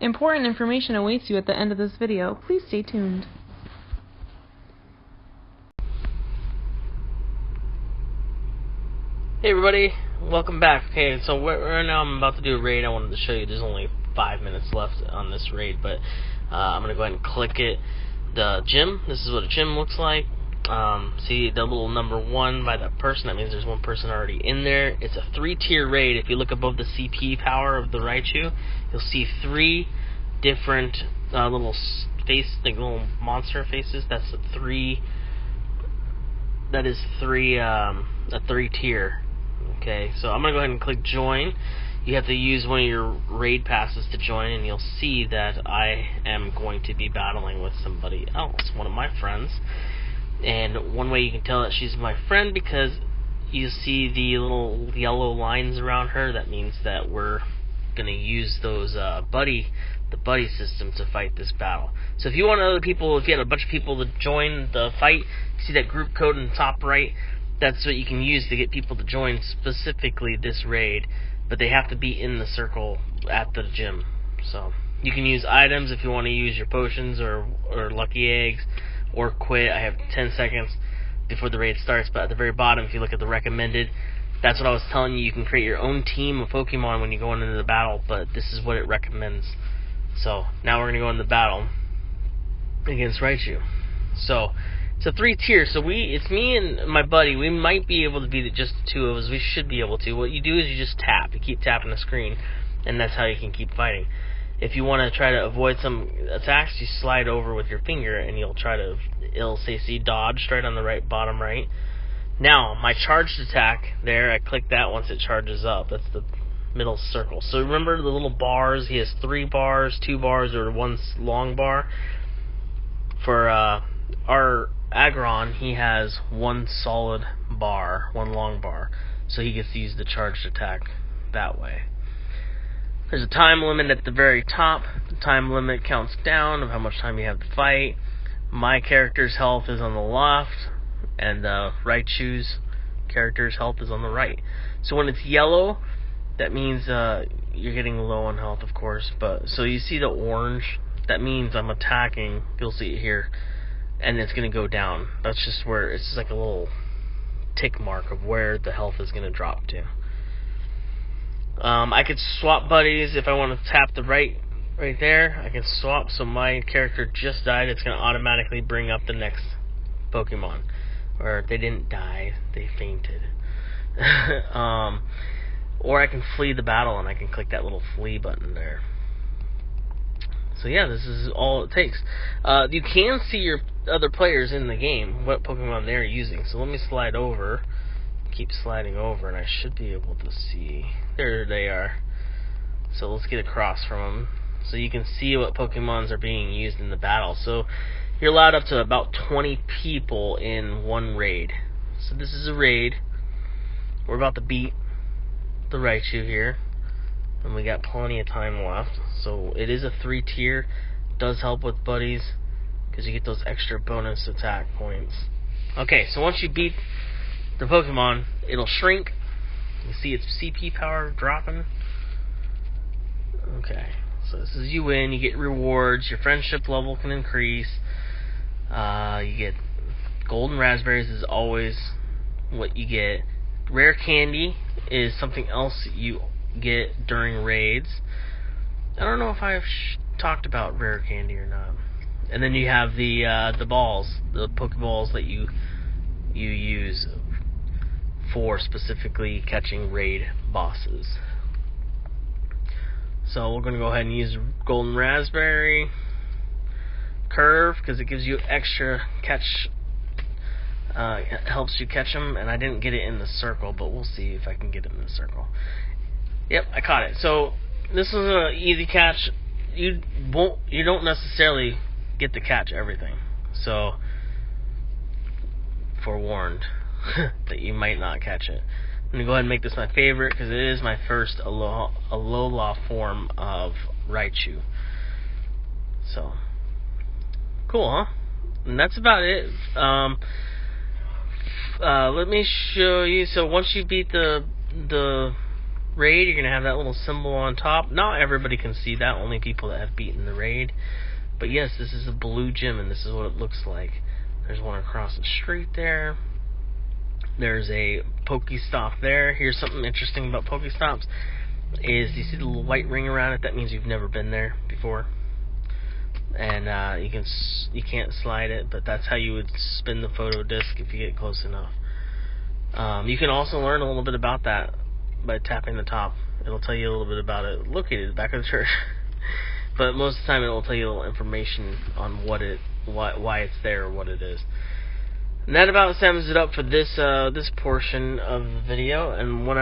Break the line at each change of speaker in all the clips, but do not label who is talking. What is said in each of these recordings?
Important information awaits you at the end of this video. Please stay tuned.
Hey everybody, welcome back. Okay, so right now I'm about to do a raid. I wanted to show you there's only 5 minutes left on this raid, but I'm going to go ahead and click it. The gym, this is what a gym looks like. See the little number 1 by that person, that means there's one person already in there. It's a 3-tier raid. If you look above the CP power of the Raichu, you'll see 3 different little little monster faces. That's a 3 a 3-tier. Okay, so I'm going to go ahead and click join. You have to use one of your raid passes to join, and you'll see that I am going to be battling with somebody else, one of my friends. And one way you can tell that she's my friend, because you see the little yellow lines around her, that means that we're going to use those the buddy system to fight this battle. So if you want other people, if you had a bunch of people to join the fight, you see that group code in the top right. That's what you can use to get people to join specifically this raid, but they have to be in the circle at the gym. So you can use items if you want to use your potions or lucky eggs, or quit. I have 10 seconds before the raid starts, but at the very bottom, if you look at the recommended, that's what I was telling you. You can create your own team of Pokemon when you go into the battle, but this is what it recommends. So now we're going to go into battle against Raichu. So it's a 3-tier, so it's me and my buddy. We might be able to be just the 2 of us. We should be able to. What you do is you just tap. You keep tapping the screen, and that's how you can keep fighting. If you want to try to avoid some attacks, you slide over with your finger, and it'll say see dodge right on the right, bottom right. Now, my charged attack there, I click that once it charges up. That's the middle circle. So remember the little bars? He has 3 bars, 2 bars, or 1 long bar. For our Aggron, he has 1 solid bar, 1 long bar, so he gets to use the charged attack that way. There's a time limit at the very top. The time limit counts down of how much time you have to fight. My character's health is on the left, and Raichu's character's health is on the right. So when it's yellow, that means you're getting low on health, of course. But so you see the orange, that means I'm attacking. You'll see it here. And it's going to go down. That's just where it's just like a little tick mark of where the health is going to drop to. I could swap buddies if I want to tap the right there. I can swap. So my character just died. It's going to automatically bring up the next Pokemon. Or they didn't die, they fainted. Or I can flee the battle, and I can click that little flee button there. So yeah, this is all it takes. You can see your other players in the game, what Pokemon they're using. So let me slide over. Keep sliding over, and I should be able to see. There they are. So let's get across from them. So you can see what Pokemons are being used in the battle. So you're allowed up to about 20 people in one raid. So this is a raid. We're about to beat the Raichu here. And we got plenty of time left. So it is a 3-tier. Does help with buddies, because you get those extra bonus attack points. Okay, so once you beat the Pokemon, it'll shrink. You see its CP power dropping. Okay, so this is you win. You get rewards. Your friendship level can increase. You get golden raspberries is always what you get. Rare candy is something else you get during raids. I don't know if I've talked about rare candy or not. And then you have the balls, the Pokeballs that you use for specifically catching raid bosses. So we're going to go ahead and use golden raspberry curve, because it gives you extra catch. It helps you catch them, and I didn't get it in the circle, but we'll see if I can get it in the circle. Yep, I caught it. So this is an easy catch. You don't necessarily get to catch everything. So forewarned that you might not catch it. I'm gonna go ahead and make this my favorite, because it is my first Alola form of Raichu. So cool, huh? And that's about it. Let me show you. So once you beat the raid, you're going to have that little symbol on top. Not everybody can see that, only people that have beaten the raid. But yes, this is a blue gym, and this is what it looks like. There's one across the street there. There's a Pokestop there. Here's something interesting about Pokestops. Is you see the little white ring around it? That means you've never been there before. And you can't slide it, but that's how you would spin the photo disc if you get close enough. You can also learn a little bit about that by tapping the top. It'll tell you a little bit about it. Located at the back of the church. But most of the time it will tell you a little information on why it's there or what it is. And that about sums it up for this portion of the video. And when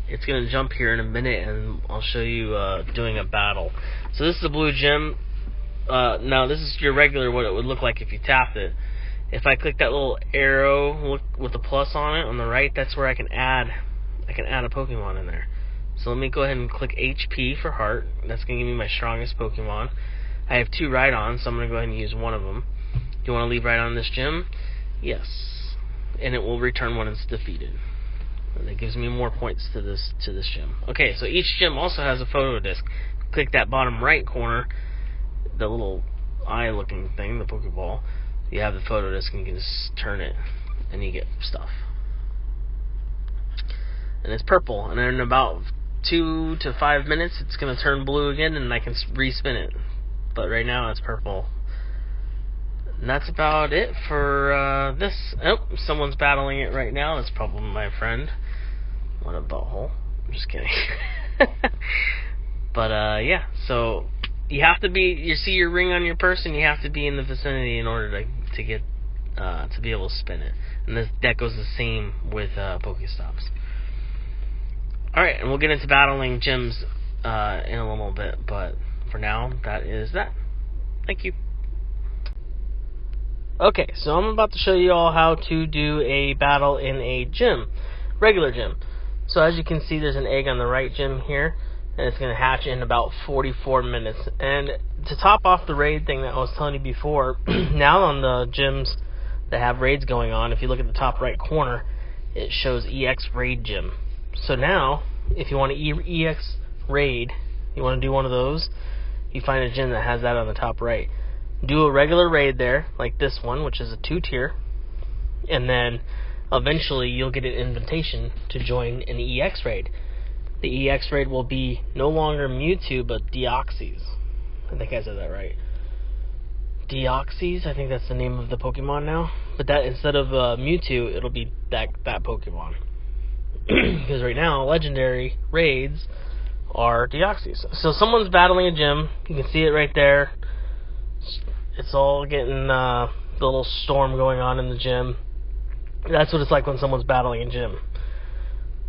it's going to jump here in a minute, and I'll show you doing a battle. So this is the blue gym. Now this is your regular, what it would look like if you tapped it. If I click that little arrow with the plus on it on the right, that's where I can add a Pokemon in there. So let me go ahead and click HP for heart. That's going to give me my strongest Pokemon. I have 2 Rhydons, so I'm going to go ahead and use one of them. Do you want to leave Rhydon in this gym? Yes. And it will return when it's defeated. And that gives me more points to this gym. Okay, so each gym also has a photo disc. Click that bottom right corner, the little eye-looking thing, the Pokeball. You have the photo disc, and you can just turn it, and you get stuff. And it's purple, and in about 2 to 5 minutes, it's going to turn blue again, and I can respin it. But right now, it's purple. And that's about it for this. Oh, someone's battling it right now. That's probably my friend. What a butthole. I'm just kidding. But, yeah, so you have to be, you see your ring on your person, you have to be in the vicinity in order to get, to be able to spin it. And that goes the same with Pokestops. Alright, and we'll get into battling gyms in a little bit, but for now, that is that. Thank you. Okay, so I'm about to show you all how to do a battle in a gym, regular gym. So as you can see, there's an egg on the right gym here, and it's going to hatch in about 44 minutes. And to top off the raid thing that I was telling you before, now on the gyms that have raids going on, if you look at the top right corner, it shows EX Raid Gym. So now, if you want to EX Raid, you want to do one of those, you find a gym that has that on the top right. Do a regular raid there, like this one, which is a 2-tier, and then eventually you'll get an invitation to join an EX raid. The EX raid will be no longer Mewtwo, but Deoxys. I think I said that right. Deoxys, I think that's the name of the Pokemon now. But that instead of Mewtwo, it'll be that Pokemon. Because right now, legendary raids are Deoxys. So someone's battling a gym. You can see it right there. It's all getting the little storm going on in the gym. That's what it's like when someone's battling a gym.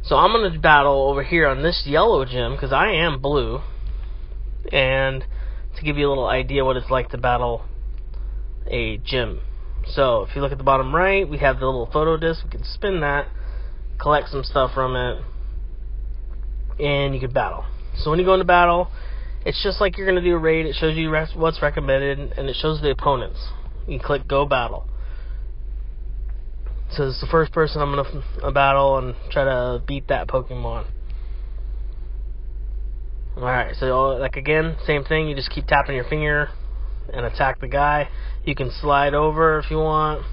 So I'm going to battle over here on this yellow gym, because I am blue. And to give you a little idea what it's like to battle a gym. So if you look at the bottom right, we have the little photo disc. We can spin that, collect some stuff from it, and you can battle. So when you go into battle, it's just like you're going to do a raid. It shows you what's recommended, and it shows the opponents. You click Go Battle. So this is the first person I'm going to battle and try to beat that Pokemon. Alright, so like again, same thing. You just keep tapping your finger and attack the guy. You can slide over if you want.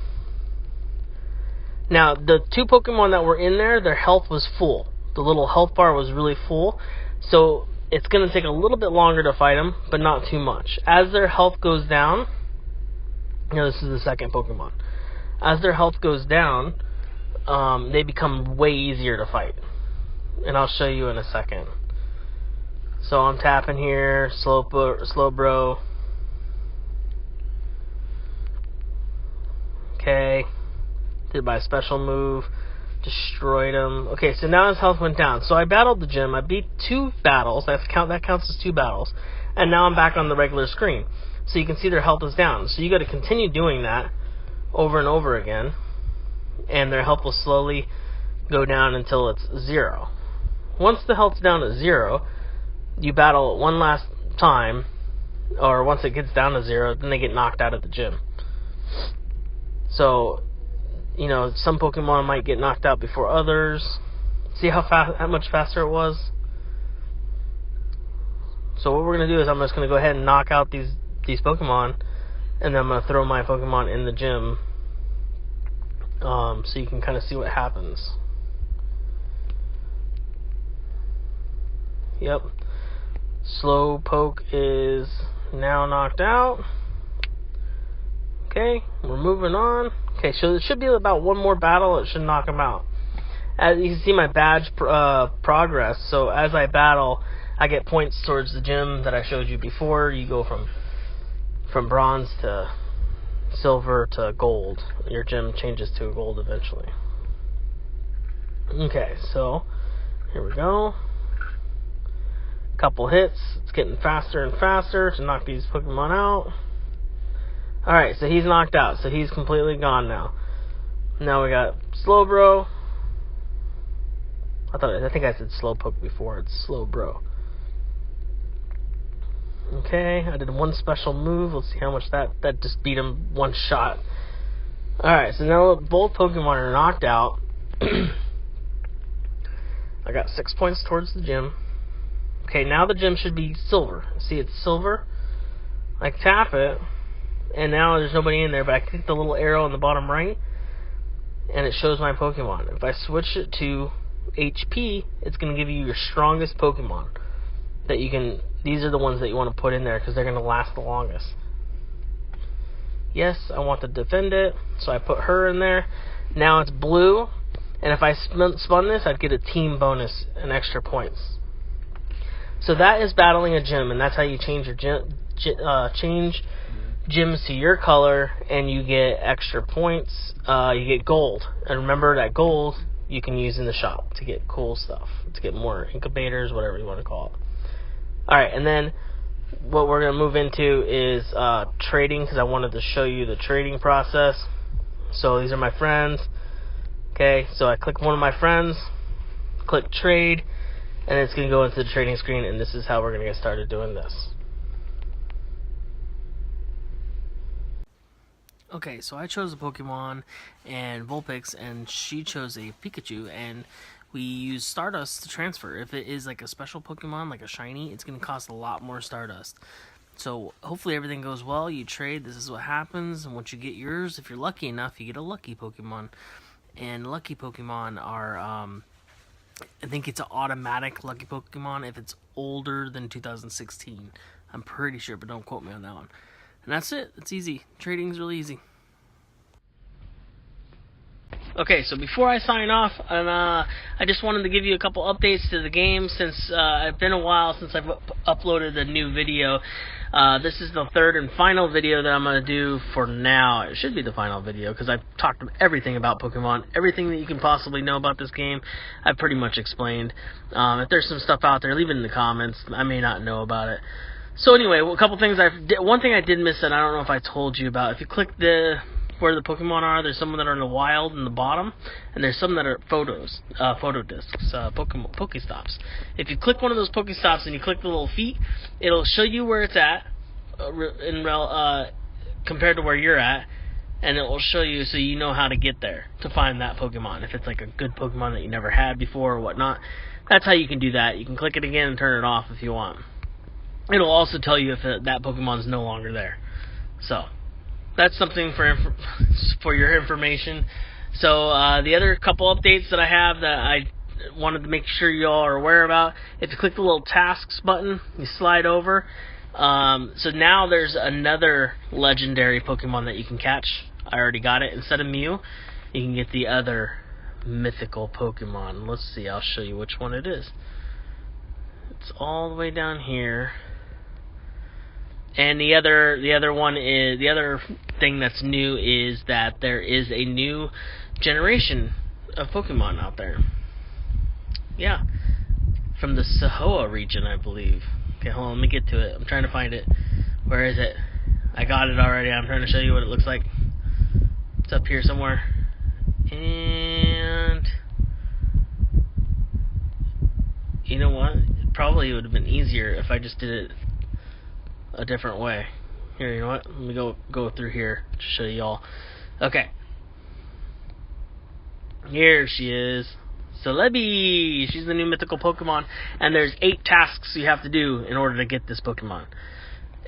Now, the 2 Pokemon that were in there, their health was full. The little health bar was really full. So it's going to take a little bit longer to fight them, but not too much. As their health goes down, this is the second Pokemon. As their health goes down, they become way easier to fight. And I'll show you in a second. So I'm tapping here, Slowbro. Okay. Did my special move. Destroyed him. Okay, so now his health went down. So I battled the gym. I beat 2 battles. That counts as 2 battles. And now I'm back on the regular screen. So you can see their health is down. So you got to continue doing that over and over again. And their health will slowly go down until it's 0. Once the health's down to 0, you battle it one last time. Or once it gets down to 0, then they get knocked out of the gym. So, you know, some Pokemon might get knocked out before others. See how much faster it was? So what we're going to do is I'm just going to go ahead and knock out these Pokemon, and then I'm going to throw my Pokemon in the gym, so you can kind of see what happens. Yep. Slowpoke is now knocked out. Okay, we're moving on. Okay, so there should be about one more battle. It should knock him out. As you can see my badge progress. So as I battle, I get points towards the gym that I showed you before. You go from bronze to silver to gold. Your gym changes to gold eventually. Okay, so here we go. Couple hits. It's getting faster and faster to knock these Pokemon out. Alright, so he's knocked out. So he's completely gone now. Now we got Slowbro. I think I said Slowpoke before. It's Slowbro. Okay, I did one special move. Let's see how much that just beat him one shot. Alright, so now both Pokemon are knocked out. I got 6 points towards the gym. Okay, now the gym should be silver. See, it's silver. I tap it, and now there's nobody in there, but I click the little arrow in the bottom right, and it shows my Pokemon. If I switch it to HP, it's going to give you your strongest Pokemon. That you can. These are the ones that you want to put in there, because they're going to last the longest. Yes, I want to defend it, so I put her in there. Now it's blue, and if I spun this, I'd get a team bonus and extra points. So that is battling a gym, and that's how you change your change gyms to your color, and you get extra points. You get gold, and remember that gold you can use in the shop to get cool stuff, to get more incubators, whatever you want to call it. All right, and then what we're going to move into is trading, because I wanted to show you the trading process. So these are my friends. Okay, so I click one of my friends, click trade, and it's going to go into the trading screen, and this is how we're going to get started doing this. Okay, so I chose a Pokemon and Vulpix, and she chose a Pikachu, and we use Stardust to transfer. If it is like a special Pokemon, like a shiny, it's going to cost a lot more Stardust. So hopefully everything goes well. You trade, this is what happens, and once you get yours, if you're lucky enough, you get a lucky Pokemon. And lucky Pokemon are, I think it's an automatic lucky Pokemon if it's older than 2016. I'm pretty sure, but don't quote me on that one. And that's it. It's easy. Trading's really easy. Okay, so before I sign off, I just wanted to give you a couple updates to the game since it's been a while since I've uploaded a new video. This is the third and final video that I'm going to do for now. It should be the final video because I've talked everything about Pokemon. Everything that you can possibly know about this game, I've pretty much explained. If there's some stuff out there, leave it in the comments. I may not know about it. So anyway, a couple things one thing I did miss that I don't know if I told you about. If you click where the Pokemon are, there's some that are in the wild in the bottom, and there's some that are photo discs, Pokestops. If you click one of those Pokestops and you click the little feet, it'll show you where it's at compared to where you're at, and it will show you so you know how to get there to find that Pokemon. If it's like a good Pokemon that you never had before or whatnot, that's how you can do that. You can click it again and turn it off if you want. It'll also tell you if that Pokemon's no longer there. So that's something for your information. So the other couple updates that I have that I wanted to make sure you all are aware about, if you click the little tasks button, you slide over. So now there's another legendary Pokemon that you can catch. I already got it. Instead of Mew, you can get the other mythical Pokemon. Let's see, I'll show you which one it is. It's all the way down here. And the other thing that's new is that there is a new generation of Pokemon out there. Yeah, from the Sahoa region, I believe. Okay, hold on, let me get to it. I'm trying to find it. Where is it? I got it already. I'm trying to show you what it looks like. It's up here somewhere. And you know what? Probably it would have been easier if I just did it a different way. Here, you know what? Let me go through here to show y'all. Okay. Here she is. Celebi. She's the new mythical Pokemon, and there's 8 tasks you have to do in order to get this Pokemon.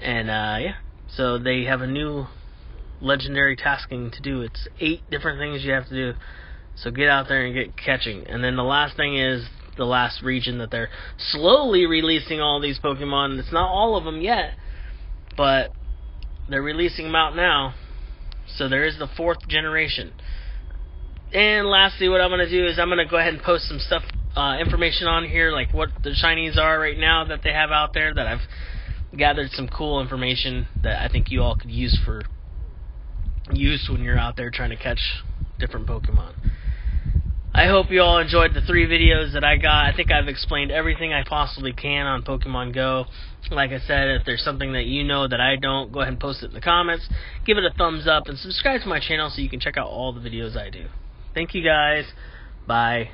And yeah, so they have a new legendary tasking to do. It's 8 different things you have to do. So get out there and get catching. And then the last thing is the last region that they're slowly releasing all these Pokemon. It's not all of them yet, but they're releasing them out now. So there is the 4th generation. And lastly, what I'm going to do is I'm going to go ahead and post some stuff, information on here, like what the shinies are right now that they have out there, that I've gathered some cool information that I think you all could use when you're out there trying to catch different Pokemon. I hope you all enjoyed the 3 videos that I got. I think I've explained everything I possibly can on Pokemon Go. Like I said, if there's something that you know that I don't, go ahead and post it in the comments. Give it a thumbs up and subscribe to my channel so you can check out all the videos I do. Thank you guys. Bye.